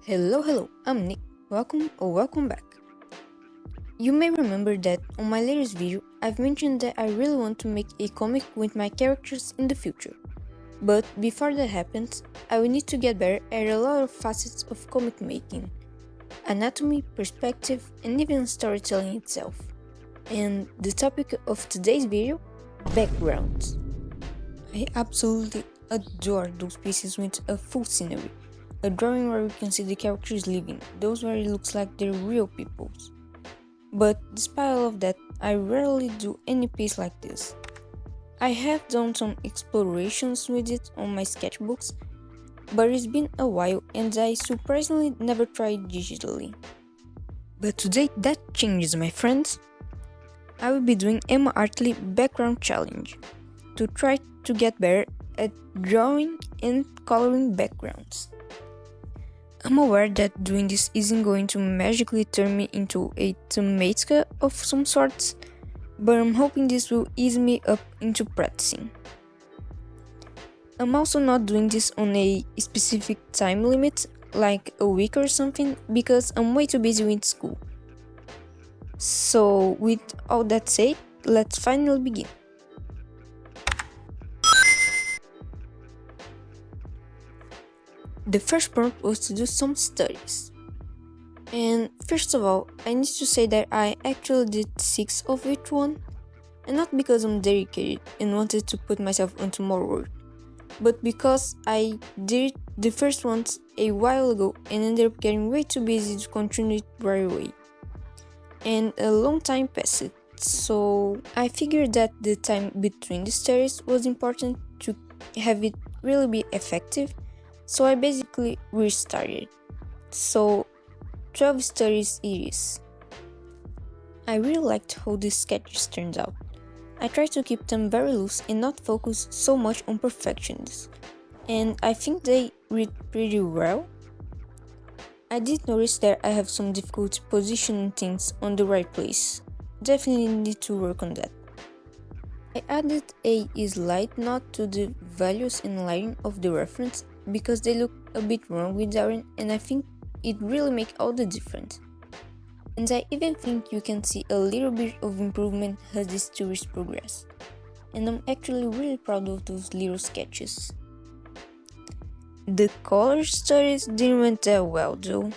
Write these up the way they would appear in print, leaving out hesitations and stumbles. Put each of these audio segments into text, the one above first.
Hello, I'm Nick. Welcome back. You may remember that on my latest video, I've mentioned that I really want to make a comic with my characters in the future. But before that happens, I will need to get better at a lot of facets of comic making: anatomy, perspective, and even storytelling itself. And the topic of today's video: backgrounds. I absolutely adore those pieces with a full scenery. A drawing where you can see the characters living, those where it looks like they're real peoples. But despite all of that, I rarely do any piece like this. I have done some explorations with it on my sketchbooks, but it's been a while and I surprisingly never tried digitally. But today that changes, my friends. I will be doing Emma Artley Background Challenge to try to get better at drawing and coloring backgrounds. I'm aware that doing this isn't going to magically turn me into a tomato of some sorts, but I'm hoping this will ease me up into practicing. I'm also not doing this on a specific time limit, like a week or something, because I'm way too busy with school. So with all that said, let's finally begin. The first prompt was to do some studies. And first of all, I need to say that I actually did 6 of each one, and not because I'm dedicated and wanted to put myself onto more work, but because I did the first ones a while ago and ended up getting way too busy to continue it right away. And a long time passed, so I figured that the time between the studies was important to have it really be effective. So I basically restarted. So 12 studies it is. I really liked how these sketches turned out. I tried to keep them very loose and not focus so much on perfections, and I think they read pretty well. I did notice that I have some difficulty positioning things on the right place. Definitely need to work on that. I added a slight note to the values and lighting of the reference because they look a bit wrong without it, and I think it really makes all the difference. And I even think you can see a little bit of improvement as the stories progress. And I'm actually really proud of those little sketches. The color studies didn't went that well though.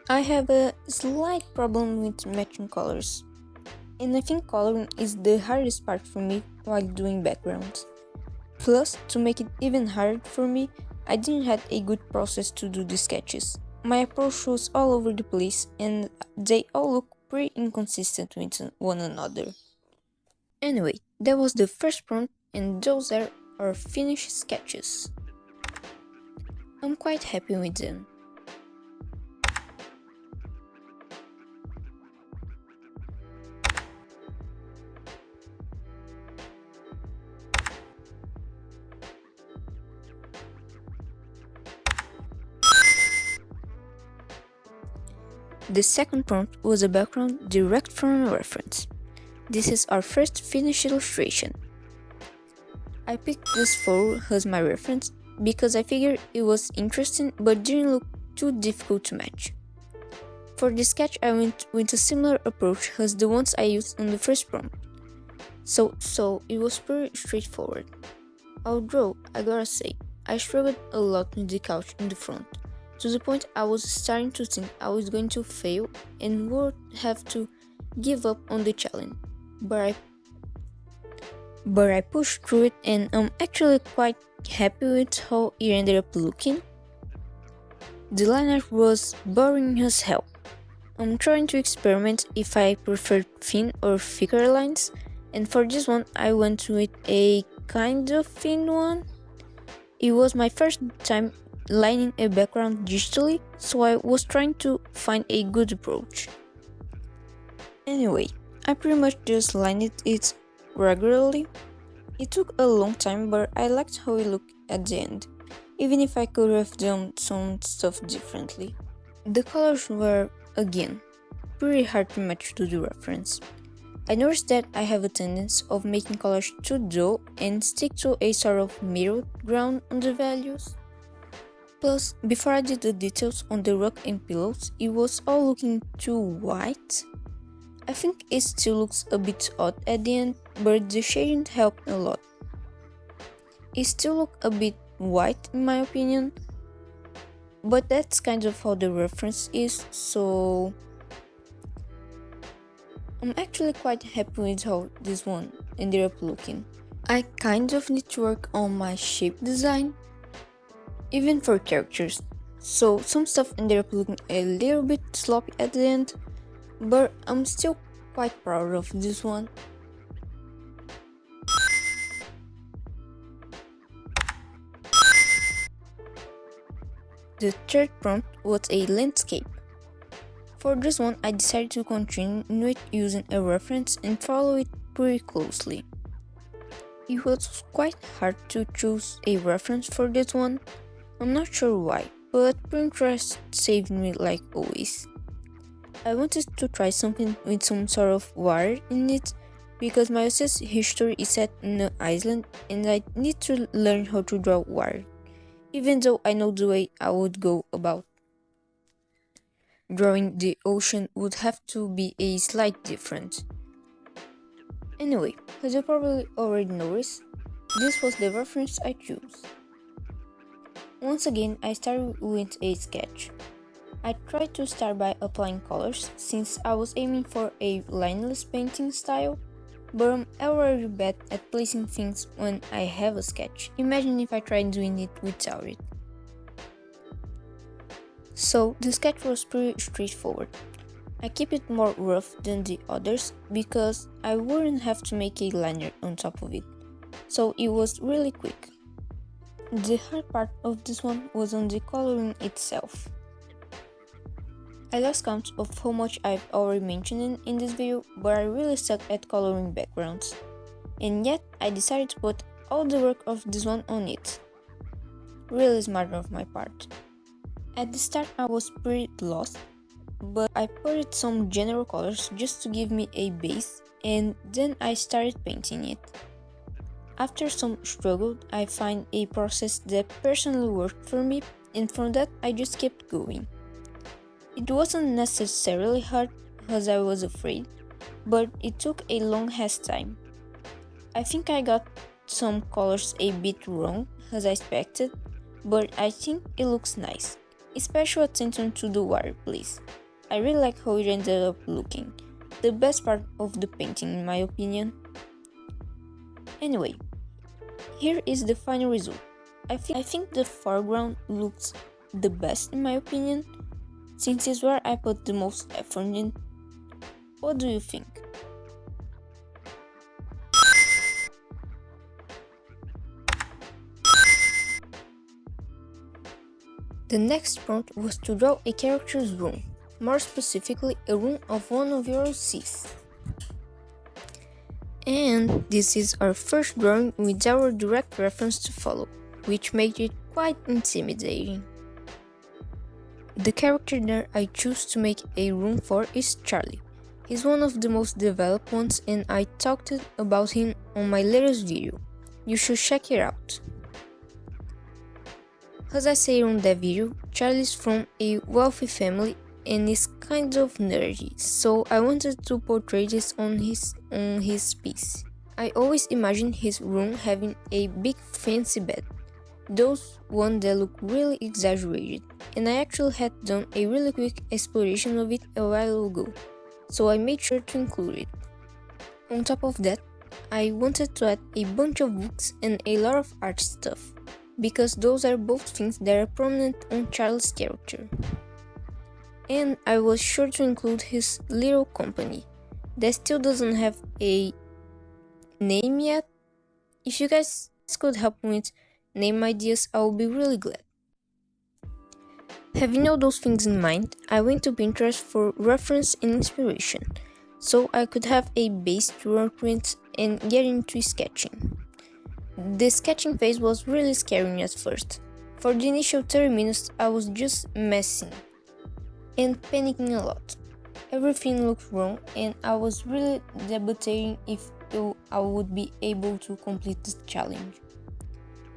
I have a slight problem with matching colors, and I think coloring is the hardest part for me while doing backgrounds. Plus, to make it even harder for me, I didn't have a good process to do the sketches. My approach was all over the place and they all look pretty inconsistent with one another. Anyway, that was the first prompt and those are our finished sketches. I'm quite happy with them. The second prompt was a background direct from a reference. This is our first finished illustration. I picked this photo as my reference because I figured it was interesting but didn't look too difficult to match. For the sketch I went with a similar approach as the ones I used on the first prompt. So it was pretty straightforward. Although, I gotta say, I struggled a lot with the couch in the front, to the point I was starting to think I was going to fail and would have to give up on the challenge. But I pushed through it and I'm actually quite happy with how it ended up looking. The line art was boring as hell. I'm trying to experiment if I prefer thin or thicker lines, and for this one I went with a kind of thin one. It was my first time lining a background digitally, so I was trying to find a good approach. Anyway, I pretty much just lined it regularly. It took a long time, but I liked how it looked at the end, even if I could have done some stuff differently. The colors were, again, pretty hard to match to the reference. I noticed that I have a tendency of making colors too dull and stick to a sort of middle ground on the values. Plus, before I did the details on the rug and pillows, it was all looking too white. I think it still looks a bit odd at the end, but the shading helped a lot. It still looked a bit white in my opinion, but that's kind of how the reference is, so I'm actually quite happy with how this one ended up looking. I kind of need to work on my shape design, even for characters, so some stuff ended up looking a little bit sloppy at the end, but I'm still quite proud of this one. The third prompt was a landscape. For this one, I decided to continue it using a reference and follow it pretty closely. It was quite hard to choose a reference for this one. I'm not sure why, but Pinterest saved me like always. I wanted to try something with some sort of water in it because my OCS history is set in an island and I need to learn how to draw water, even though I know the way I would go about drawing the ocean would have to be a slight different. Anyway, as you probably already noticed, this was the reference I chose. Once again, I started with a sketch. I tried to start by applying colors since I was aiming for a lineless painting style, but I'm already bad at placing things when I have a sketch. Imagine if I tried doing it without it. So the sketch was pretty straightforward. I keep it more rough than the others because I wouldn't have to make a liner on top of it, so it was really quick. The hard part of this one was on the coloring itself. I lost count of how much I've already mentioned in this video, but I really suck at coloring backgrounds. And yet, I decided to put all the work of this one on it. Really smart of my part. At the start I was pretty lost, but I put some general colors just to give me a base, and then I started painting it. After some struggle, I find a process that personally worked for me, and from that I just kept going. It wasn't necessarily hard as I was afraid, but it took a long ass time. I think I got some colors a bit wrong as I expected, but I think it looks nice. Special attention to the water, please. I really like how it ended up looking. The best part of the painting in my opinion. Anyway, here is the final result. I think the foreground looks the best in my opinion, since it's where I put the most effort in. What do you think? The next prompt was to draw a character's room, more specifically a room of one of your OCs. And this is our first drawing with our direct reference to follow, which made it quite intimidating. The character that I choose to make a room for is Charlie. He's one of the most developed ones and I talked about him on my latest video. You should check it out. As I say on that video, Charlie is from a wealthy family and is kind of nerdy, so I wanted to portray this on his piece. I always imagined his room having a big fancy bed, those ones that look really exaggerated, and I actually had done a really quick exploration of it a while ago, so I made sure to include it. On top of that, I wanted to add a bunch of books and a lot of art stuff, because those are both things that are prominent on Charles' character. And I was sure to include his little company, that still doesn't have a name yet. If you guys could help me with name ideas, I would be really glad. Having all those things in mind, I went to Pinterest for reference and inspiration, so I could have a base to work with and get into sketching. The sketching phase was really scary at first. For the initial 30 minutes I was just messing and panicking a lot. Everything looked wrong and I was really debating if I would be able to complete this challenge.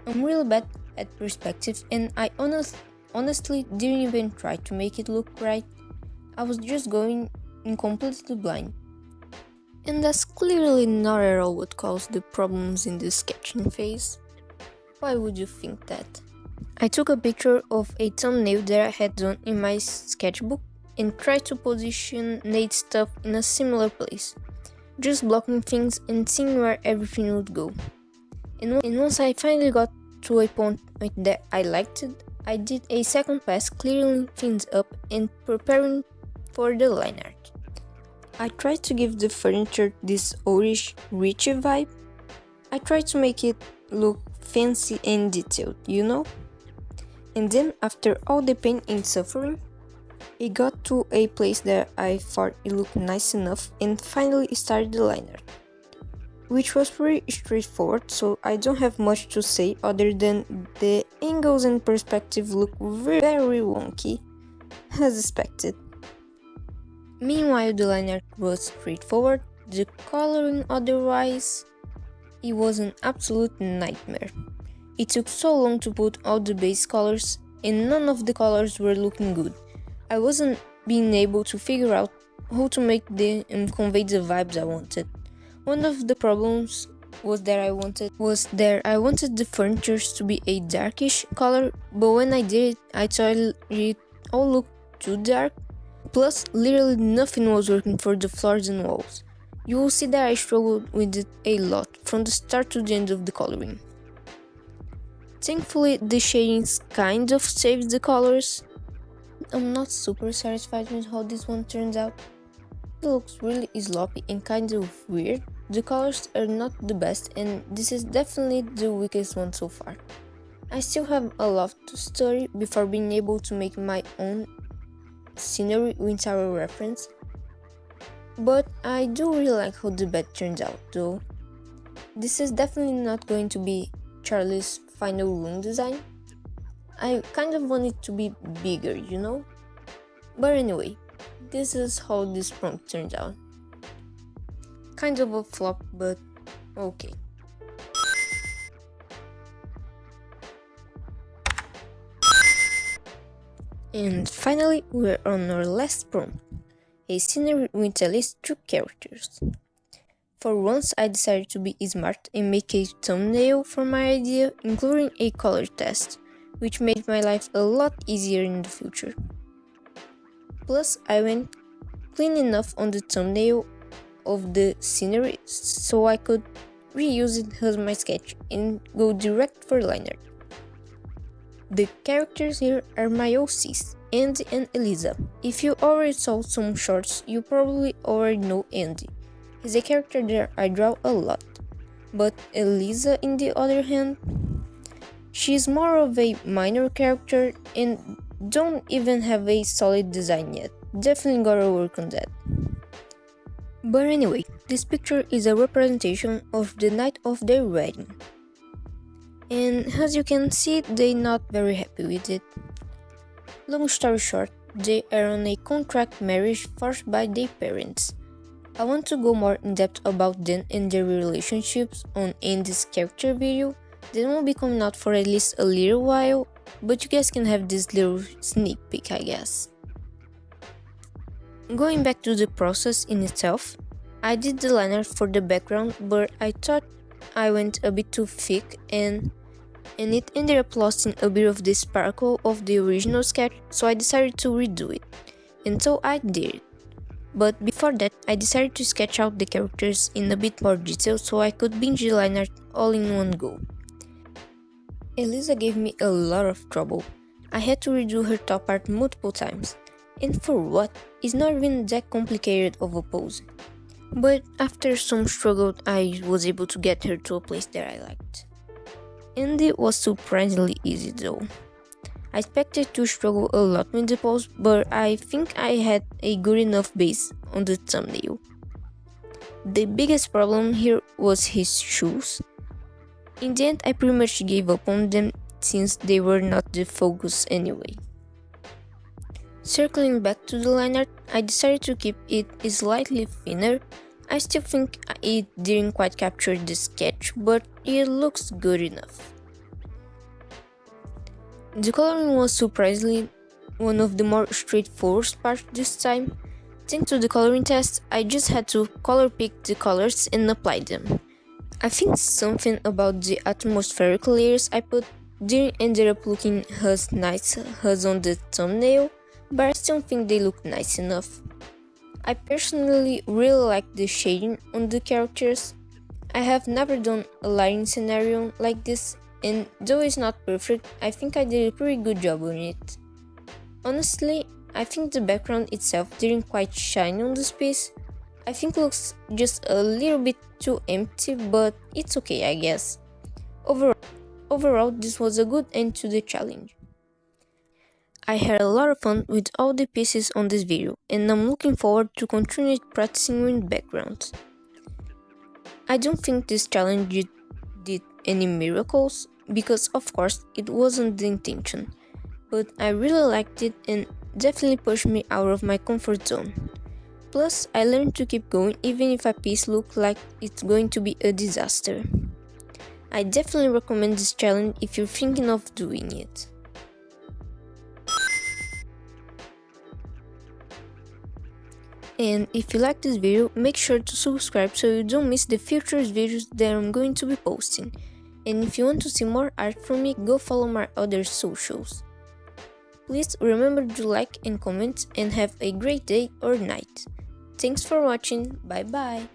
I'm really bad at perspective and I honestly honestly didn't even try to make it look right. I was just going in completely blind. And that's clearly not at all what caused the problems in the sketching phase. Why would you think that? I took a picture of a thumbnail that I had done in my sketchbook and tried to position Nate's stuff in a similar place, just blocking things and seeing where everything would go. And once I finally got to a point that I liked it, I did a second pass clearing things up and preparing for the line art. I tried to give the furniture this orange, rich vibe. I tried to make it look fancy and detailed, you know? And then after all the pain and suffering, it got to a place that I thought it looked nice enough and finally started the line art, which was pretty straightforward, so I don't have much to say other than the angles and perspective look very wonky, as expected. Meanwhile, the line art was straightforward, the coloring otherwise, it was an absolute nightmare. It took so long to put all the base colors, and none of the colors were looking good. I wasn't being able to figure out how to make them and convey the vibes I wanted. One of the problems was that I wanted the furniture to be a darkish color, but when I did it, I thought it all looked too dark. Plus, literally nothing was working for the floors and walls. You will see that I struggled with it a lot, from the start to the end of the coloring. Thankfully, the shadings kind of saved the colors. I'm not super satisfied with how this one turns out. It looks really sloppy and kind of weird. The colors are not the best, and this is definitely the weakest one so far. I still have a lot to study before being able to make my own scenery with our reference. But I do really like how the bed turns out though. This is definitely not going to be Charlie's final room design. I kind of want it to be bigger, you know? But anyway, this is how this prompt turned out. Kind of a flop, but okay. And finally, we're on our last prompt, a scenery with at least 2 characters. For once, I decided to be smart and make a thumbnail for my idea, including a color test, which made my life a lot easier in the future. Plus, I went clean enough on the thumbnail of the scenery so I could reuse it as my sketch and go direct for line art. The characters here are my OCs, Andy and Eliza. If you already saw some shorts, you probably already know Andy. He's a character that I draw a lot. But Eliza, on the other hand, she's more of a minor character and don't even have a solid design yet. Definitely gotta work on that. But anyway, this picture is a representation of the night of their wedding. And as you can see, they're not very happy with it. Long story short, they are on a contract marriage forced by their parents. I want to go more in depth about them and their relationships on Andy's character video. That won't be coming out for at least a little while, but you guys can have this little sneak peek, I guess. Going back to the process in itself, I did the line art for the background, but I thought I went a bit too thick and it ended up losing a bit of the sparkle of the original sketch, so I decided to redo it. And so I did it. But before that, I decided to sketch out the characters in a bit more detail so I could binge the line art all in one go. Eliza gave me a lot of trouble. I had to redo her top part multiple times. And for what? It's not even that complicated of a pose. But after some struggle, I was able to get her to a place that I liked. And it was surprisingly easy though. I expected to struggle a lot with the pose, but I think I had a good enough base on the thumbnail. The biggest problem here was his shoes. In the end, I pretty much gave up on them since they were not the focus anyway. Circling back to the line art, I decided to keep it slightly thinner. I still think it didn't quite capture the sketch, but it looks good enough. The coloring was surprisingly one of the more straightforward parts this time. Thanks to the coloring test, I just had to color pick the colors and apply them. I think something about the atmospheric layers I put didn't end up looking as nice as on the thumbnail, but I still think they look nice enough. I personally really like the shading on the characters. I have never done a lighting scenario like this, and though it's not perfect, I think I did a pretty good job on it. Honestly, I think the background itself didn't quite shine on the space. I think looks just a little bit too empty, but it's okay, I guess. Overall, this was a good end to the challenge. I had a lot of fun with all the pieces on this video, and I'm looking forward to continue practicing with backgrounds. I don't think this challenge did any miracles, because of course it wasn't the intention, but I really liked it and definitely pushed me out of my comfort zone. Plus, I learned to keep going even if a piece looks like it's going to be a disaster. I definitely recommend this challenge if you're thinking of doing it. And if you like this video, make sure to subscribe so you don't miss the future videos that I'm going to be posting. And if you want to see more art from me, go follow my other socials. Please remember to like and comment and have a great day or night. Thanks for watching, bye bye.